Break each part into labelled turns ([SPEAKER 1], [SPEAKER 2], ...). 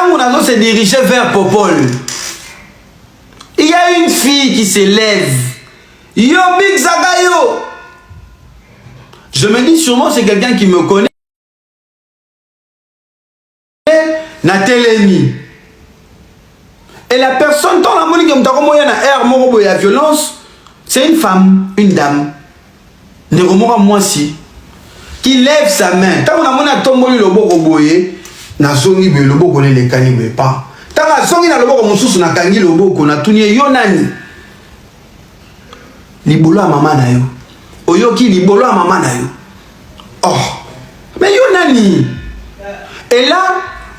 [SPEAKER 1] Tant qu'on a se diriger vers Popol, il y a une fille qui s'élève. Yo Big Zaga yo. Je me dis sûrement c'est quelqu'un qui me connaît. Natelemi. Et la personne dans la monique qui a violence, c'est une femme, une dame. Moi si. Qui lève sa main. Tant qu'on a tombé le beau boye, na songi le beau connaît les canibés pas. Tant qu'on a songi na le beau comme sous na kangi le beau qu'on a tourné yonani. Libolo a maman na yo. Oyoki libolo a maman na yo. Oh. Mais yonani. Et là,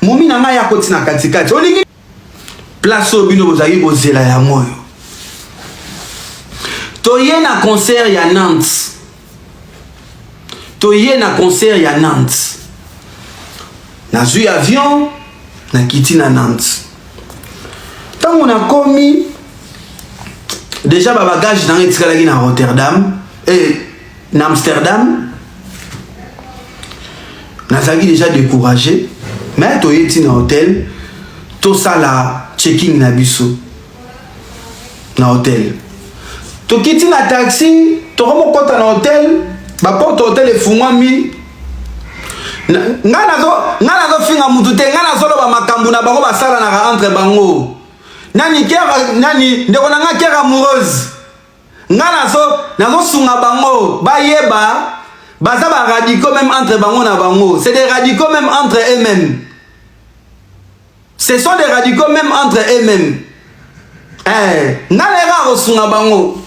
[SPEAKER 1] momi na ya koti na katikati. Olingi place au bino bozaki bozela ya moyo. Toye na concert ya Nantes. Toye na concert ya Nantes. Na zui avion na kiti na Nantes. Tant on a commis déjà ba bagage dans etikala na Rotterdam et na Amsterdam. Nazaki déjà découragé. Mais toye ti na hôtel. Tout ça là checking na biso. Na hôtel. To kiti na taxi, to komo kota na hôtel. Ba porte hôtel e fungwami. Nga nazo finga mutu te, nga nazo loba makambu na bango basala na entre bango. Nani ndeko na nga kera amoureuse. Nga nazo sunga bango, ba yeba, baza ba radicaux même entre bango na bango. C'est des radicaux même entre eux-mêmes. Ce sont des radicaux même entre eux-mêmes. Nga lera ro sunga bango.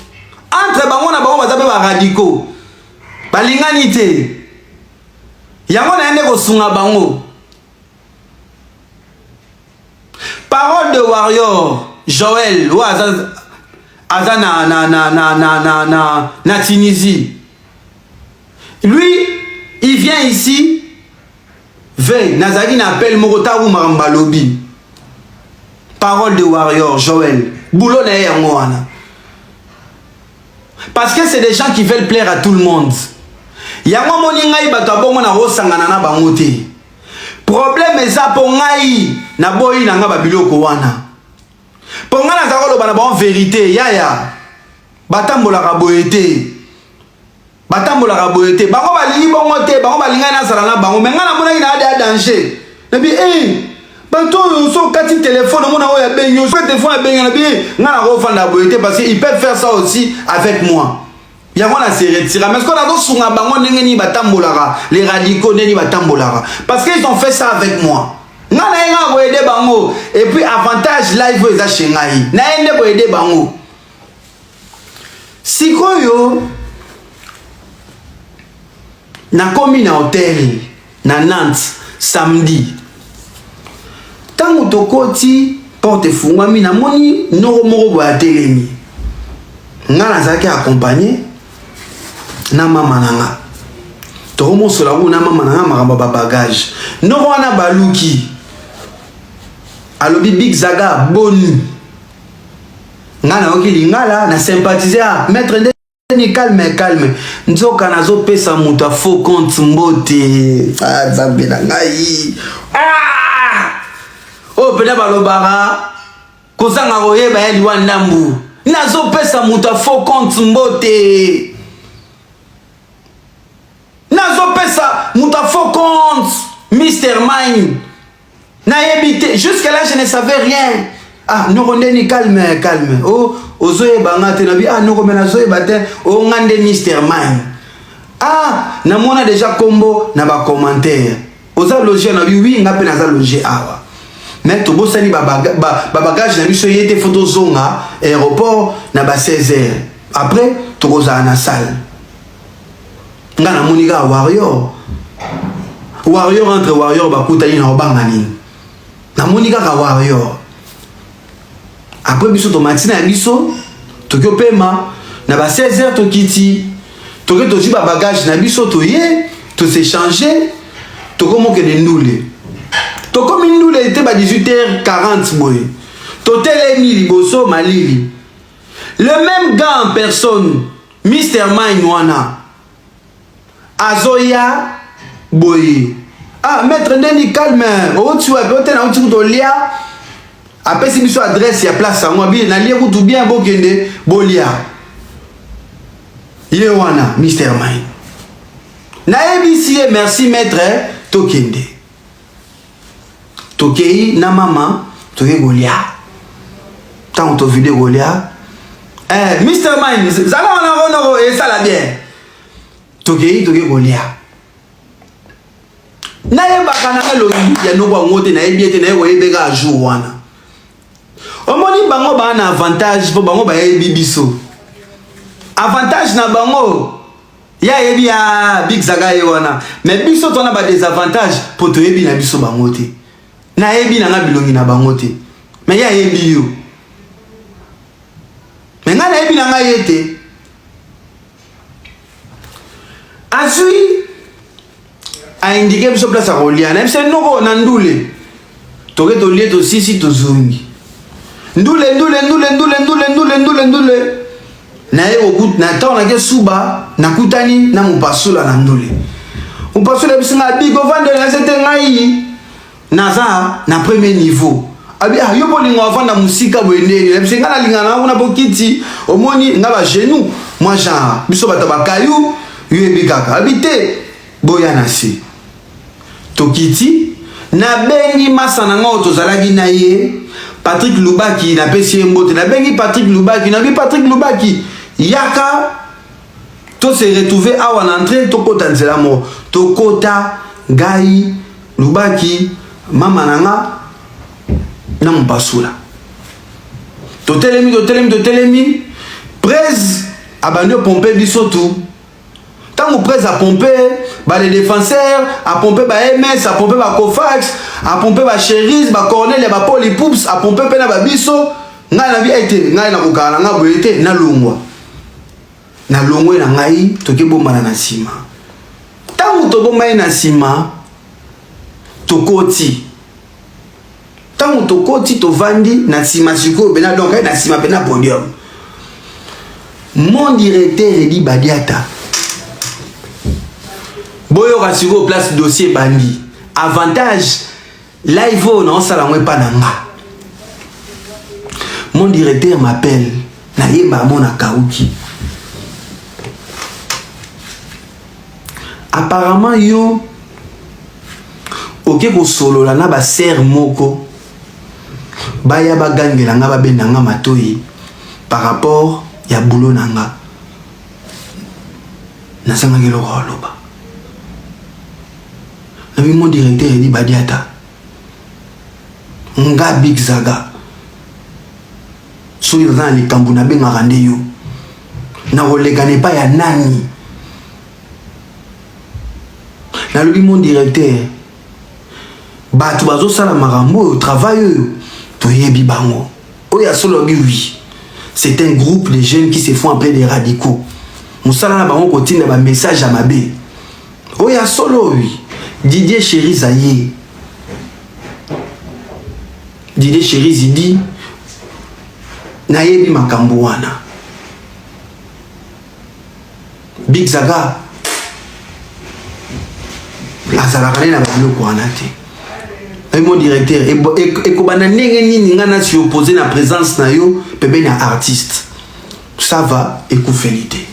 [SPEAKER 1] Entre bango na bango baza ba radicaux. Balingani te. Yango na ende ko sunga bango. Parole de Warrior Joël ou Azana na Tunisie. Lui, il vient ici. Veille, Nazaki n'appelle Morota ou Marambalobi. Parole de Warrior Joël. Boulot na yangoana. Parce que c'est des gens qui veulent plaire à tout le monde. Yango moninga ibato bongo na rosangana na bangote. Problème eza po ngai na boyi na nga babiloko wana. Po nga na zakolo bana ba vérité yaya. Batambola ka boyete. Batambola ka boyete. Bango balingi bongo te, bango balinga na sala na bango. Mais nga na mona ina ada danger. Na bi bato so kati téléphone mona oya benyo. So téléphone ya benyo na bi nga na ko fanda boyete parce qu'ils peuvent faire ça aussi avec moi. Yango na se retira. Mais ce qu'on a dit sunga bango ndenge batambolaka, les radicaux ndenge batambolaka. Parce qu'ils ont fait ça avec moi. Nga na nga ko aider bango et puis avantage live eza chengai. Na ende ko aider bango. Sikoyo na komi na hôtel na Nantes samedi. Tango tokoti porte fungwami na moni noko moko boya telemi. Nga nazaki accompagner na mama nanga. Tomo sola na mama nanga makamba ba bagage. No wana baluki. Alobi Big Zaga boni. Nga na oki lingala na sympathiser maître ni calme. Nzoka nazo pesa mutu a faux compte mbote. Ah zambe na ngai. Oh peda balobara. Kozanga koyeba ya liwa ndambu. Nazo pesa mutu a faux compte mbote. Nazo pesa muta faux compte Mr. Mine. Na évité jusqu'à là je ne savais rien. Ah nous rendez calme. Oh ozoye bangate na bi ah nous comme na zoye batin oh ngande Mr. Mine. Ah na mona déjà combo na ba commentaire. Oza loger na bi oui ngape na za loger awa. Mais to bosani ba bagage na biso yete photo zonga aéroport na ba 16h. Après to koza na salle. Nga na monika Warrior entre Warrior bakuta ina obangani na monika ka Warrior après biso to matina ya biso tokyo pema na ba 16h to kiti tokyo to ji ba bagage na biso to ye to s'échanger to komo ke de ndule to komi ndule était ba 18h40 boy to telemi liboso malili le même gars en personne Mr. Mine wana Azoya boye Ah, maître Ndeni calme. Oh, tu vois, tu as un lia. Après, si tu as adresse, il y a place à moi. Bien, lia ou tout bien, bokende, bolia. Yewana, Mr. Mine. Naebi merci maître, tokende. Tokei, na maman, toke golia. Tant on vidéo golia. Mr. Mine, zala on a et ça la bien. Tokei, toke golia. Naeba kanaka loyi ya no kwa ngote na ebi ete na ewe ebeka a jour wana. Omoni bango ba na avantage po bango ba ebi biso. Avantage na bango ya ebi ya Big Zaga ye wana. Mais biso tona ba désavantage po to ebi na biso bango te. Na ebi na nga bilongi na bango te. Mais ya ebi yo. Mais nga na ebi na nga yete. Azui a indiqué que place à Rolia. Même si nous nandule. Toke to lié to sisi to zungi. Ndule. Na ego gut na ta na ke suba na kutani na mupasula na ndule. Mupasula bisinga bigo vande na sete ngai. Naza na premier niveau. Abi yo bolingo avanda musika boendeni. Na bisinga na lingana kuna bokiti omoni nga ba genou. Moi genre biso bata bakayou yebi kaka. Habité boya na si. Tokiti na bengi masana ngo tozalaki na ye Patrick Lubaki na pesi mbote na bengi Patrick Lubaki na bi Patrick Lubaki yaka to se retrouver awa na entrée to kota nzela mo to kota Gai Lubaki mama nanga na mpasula to telemi presse abandon pomper biso tout tant qu'on presse à pomper bah les défenseurs à pomper bah MS à pomper bah Kofax à pomper bah Cherise bah Cornel bah Paul Poups à pomper pena bah Biso nga na vie été nga na kokala nga boyete na longwa na ngai toke bomba na sima tant to bomba na sima tokoti tant tokoti to vandi na sima siko bena donc na sima bena podium mon directeur dit Badiata boyo rasiko place dossier bandi avantage live on sala mwe pa nanga. Mon directeur m'appelle na yemba mona kauki apparemment yo oke ko solo la na ba ser moko baya ba gangela nga ba benanga matoyi par rapport ya boulot nanga na sanga ngelo loba. Mon directeur dit Badiata nga Big Zaga so dans les kambuna benga rande yo na relegane pas ya nani na lui mon directeur ba tu bazo sala marambo travail to yebi bango oya solo oui c'est un groupe de jeunes qui se font appeler des radicaux musala na bango continue ba message à mabe oya solo oui Didier Chéri Zaye. Didier Chéri Zidi. Nayebi Makambuana. Big Zaga. La salakane na babilo kouanate. Et mon directeur. Et kobana nengeni ningana si opposé na présence na yo. Pebe na artiste. Ça va et koufélité.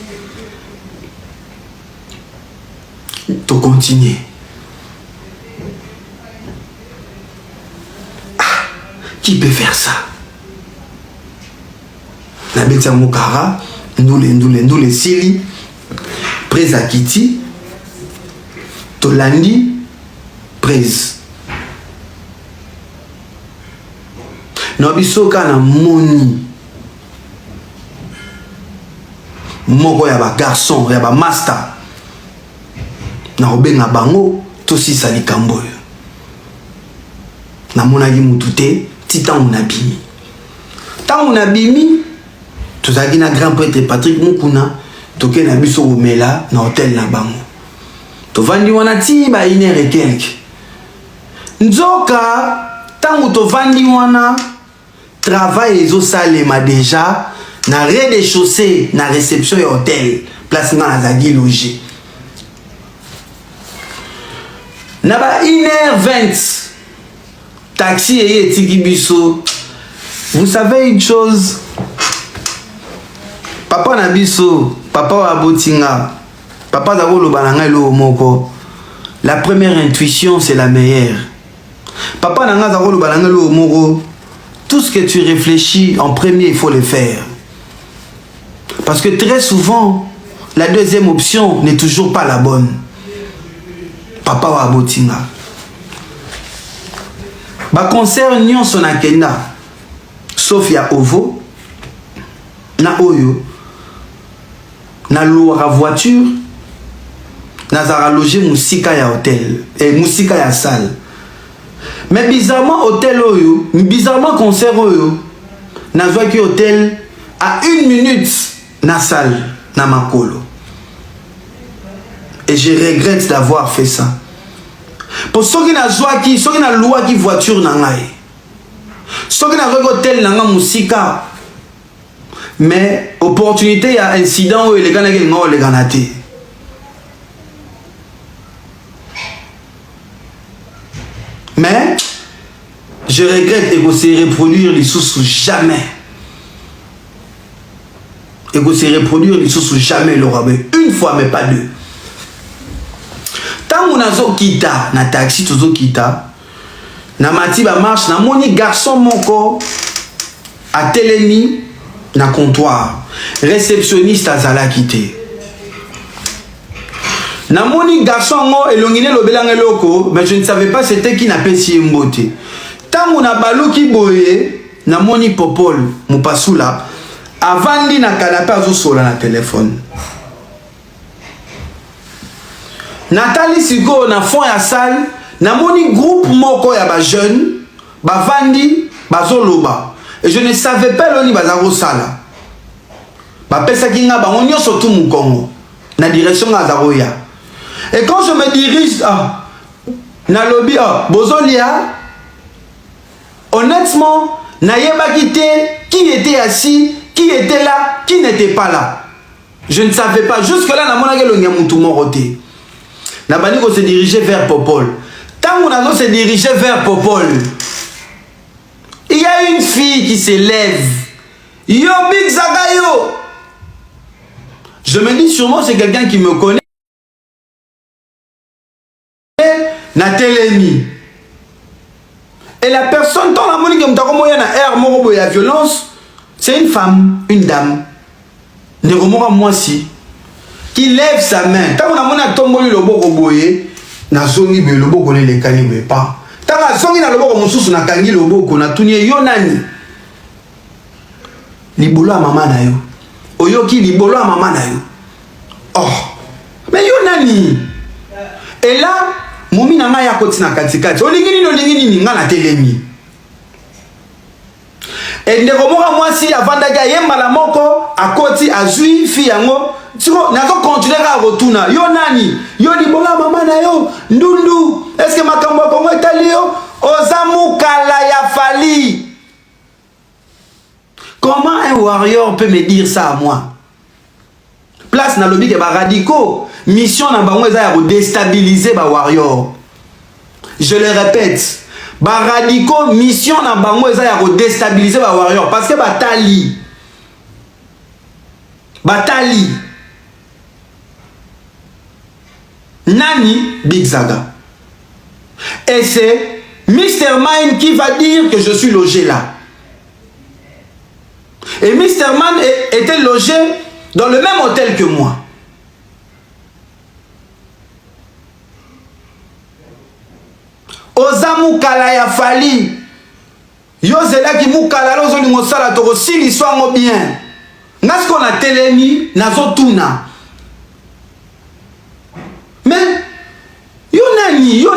[SPEAKER 1] To continuer. Qui peut faire ça? La bête Moukara, Ndoule Sili, Prez Akiti, Tolandi, Prez. Nobisoka na moni. Moko ya ba garçon, ya ba master. Na obenga bango, tosi sali kamboyo. Na monaki mutute. Tant on a bimi. Tant on a bimi, tout ça qui na grand prêtre Patrick Mukuna, toke na biso omela na hôtel na bango. To vandi wana ti ba 1h et quelques. Nzoka, tant to vandi wana travail ezo salema déjà na rez-de-chaussée na réception et hôtel, place na zagi logé. Na ba 1h20 taxi et tikibiso. Vous savez une chose, papa nabiso, papa abotinga, papa zagolo balanga lo moko. La première intuition c'est la meilleure. Papa nanga zagolo balanga lo moko. Tout ce que tu réfléchis en premier, il faut le faire. Parce que très souvent, la deuxième option n'est toujours pas la bonne. Papa wa abotinga. Ba concert nyon son akenda. Sauf ya ovo. Na oyo. Na louara voiture. Na zara loger musika ya hôtel. Et musika ya salle. Mais bizarrement hôtel oyo. Bizarrement concert oyo. Na zoaki hôtel à 1 minute na salle. Na makolo. Et je regrette d'avoir fait ça. Pour ceux qui n'ont loi qui voiture nangai. Ceux qui n'ont hôtel nanga musika. Mais opportunité il y a incident où les gars n'ont les ganaté. Mais je regrette et que se reproduire les sous jamais. Et que se reproduire les sous jamais le rabais. Une fois mais pas deux. Tant qu'on a zo kita na taxi tozo kita na mati ba marche na moni garçon moko a telemi na comptoir réceptionniste azala quitté na moni garçon ngo elongine lobelanga loko mais je ne savais pas c'était qui n'a pesi mbote tant qu'on a baluki boye na moni popol mupasula avandi na canapé azo sola na téléphone. Nathalie Sigo na fond ya salle na moni groupe moko ya ba jeune ba vandi bazoloba et je ne savais pas loni bazaro sala ba pesa kinga ba onyo surtout mukongo na direction ya zaroya et quand je me dirige na lobby bozolia honnêtement na yeba quitté qui était assis, qui était là, qui n'était pas là. Je ne savais pas jusque là na mona ke lo nyamutu moroté. Nabaniko se dirigeait vers Popol. Tant qu'on a se dirigeait vers Popol, il y a une fille qui s'élève. Yo Big Zagayo. Je me dis sûrement c'est quelqu'un qui me connaît. Natelemi. Et la personne dans la monique qui na air morobo ya violence, c'est une femme, une dame. Ne remora moi si. Qui lève sa main. Tant qu'on a mon tomboli le boko boye, na zongi be le boko ne le kani be pas. Tant que zongi na le boko mususu na kangi le boko na tunye yo nani. Libolo a maman na yo. Oyoki libolo a maman na yo. Oh. Mais yo nani. Et là, momi na ya koti na katikati. Olingini no lingini ni nga na telemi. Et ndeko moka mwasi avandaki yemba la moko akoti azui fi yango. Nazo continuer à retourner. Yo nani, yo libola mama na yo, ndundu. Est-ce que makambo kongo etali yo? Ozamu kala ya fali. Comment un warrior peut me dire ça à moi? Place na lobby ke ba radicaux. Mission na bango eza ya déstabiliser ba warrior. Je le répète. Ba radicaux mission na bango eza ya déstabiliser ba warrior parce que batali. Batali. Nani Big Zaga. Et c'est Mr. Mind qui va dire que je suis logé là. Et Mr. Mind était logé dans le même hôtel que moi. Ozamu Kalaya Fali. Yozela ki mukala lozo ni mosala toko sili swango bien. Ngas qu'on a telemi nazotuna. Mais yo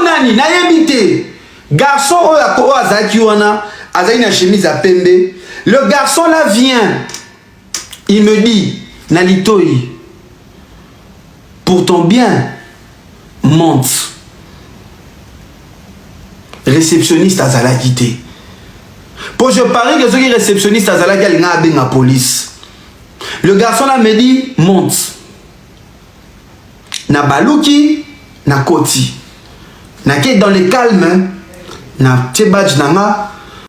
[SPEAKER 1] nani na yebite garçon o azaki wana azaki na chemise à pembe. Le garçon là vient, il me dit Nalitoi, pour ton bien monte. Réceptionniste à Zalakité. Pour je parie que ceux qui réceptionniste à Zalakité a la police. Le garçon là me dit monte. Na baluki, na koti. Naké dans le calme, na tie badge nanga,